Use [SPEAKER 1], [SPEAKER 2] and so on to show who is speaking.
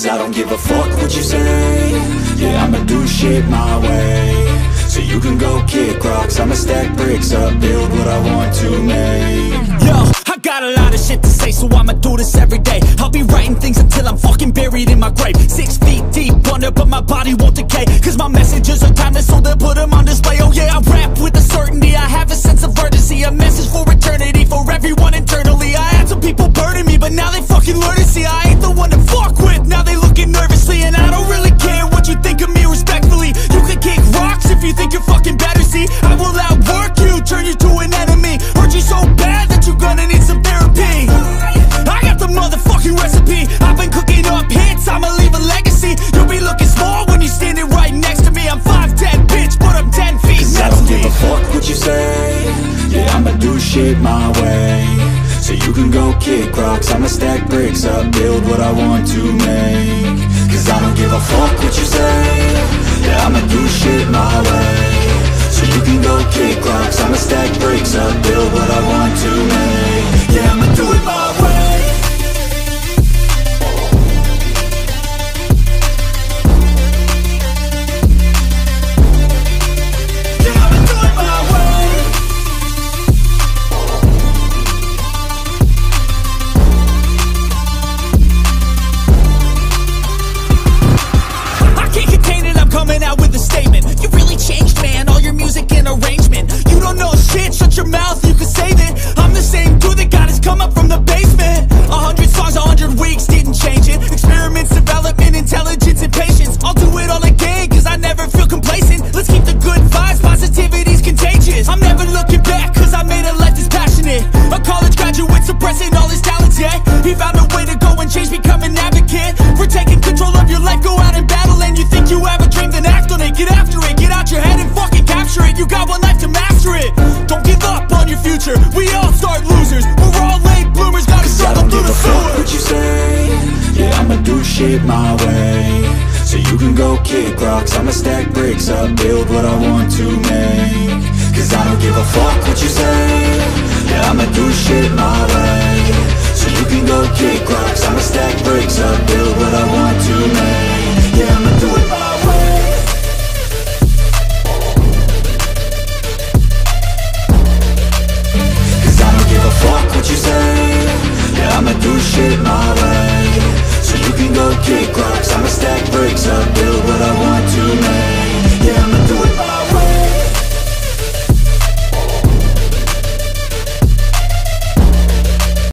[SPEAKER 1] Cause I don't give a fuck what you say. Yeah, I'ma do shit my way. So you can go kick rocks, I'ma stack bricks up, build what I want to make.
[SPEAKER 2] Yo, I got a lot of shit to say, so I'ma do this every day. I'll be writing things until I'm fucking buried in my grave. 6 feet deep under, but my body won't decay. Cause my messages are timeless, so they'll put them on display. Oh yeah, I rap with a certainty, I have a sense of urgency. A message for eternity, for everyone internally. I had some people burning me, but now they fucking learn to see I ain't the one to fuck with, now they looking nervously. And I don't really care what you think of me, respectfully. You can kick rocks if you think you're fucking better, see. I will outwork you, turn you to an enemy. Hurt you so bad that you're gonna need some therapy. I got the motherfucking recipe. I've been cooking up hits, I'ma leave a legacy. You'll be looking small when you're standing right next to me. I'm 5'10", bitch, but I'm 10 feet next to me.
[SPEAKER 1] I don't give a fuck what you say. Yeah, I'ma do shit my way. So you can go kick rocks, I'ma stack bricks up, build what I want to make. Cause I don't give a fuck what you say. Yeah, I'ma do shit my way. So you can go kick rocks, I'ma stack bricks up, build what I want to make. Yeah, I'ma do it my way. Yeah, I'ma do it my way.
[SPEAKER 2] I can't contain it, I'm coming out with a statement. You really changed, man, all your music and arrangement. You don't know shit, shut your mouth, you can save it. I'm the same dude that got his come up from the basement. 100 songs, 100 weeks, didn't change it. Experiments, development, intelligence, and patience. I'll do it all again, cause I never feel complacent. Let's keep the good vibes, positivity's contagious. I'm never looking back, cause I made a life that's passionate. A college graduate suppressing all his talents, yeah. He found a way to go and change, become an advocate. For taking control of your life, go out and battle. And you think you have a dream, then act on it. Get after it, get out your head and fucking capture it. You got one life to master it. Don't give up on your future, we all start losers. We're all late bloomers, gotta struggle through the sewer.
[SPEAKER 1] What you say? Yeah, I'ma do shit my way. So you can go kick rocks, I'ma stack bricks up, build what I want to make. Cause I don't give a fuck what you say. Yeah, I'ma do shit my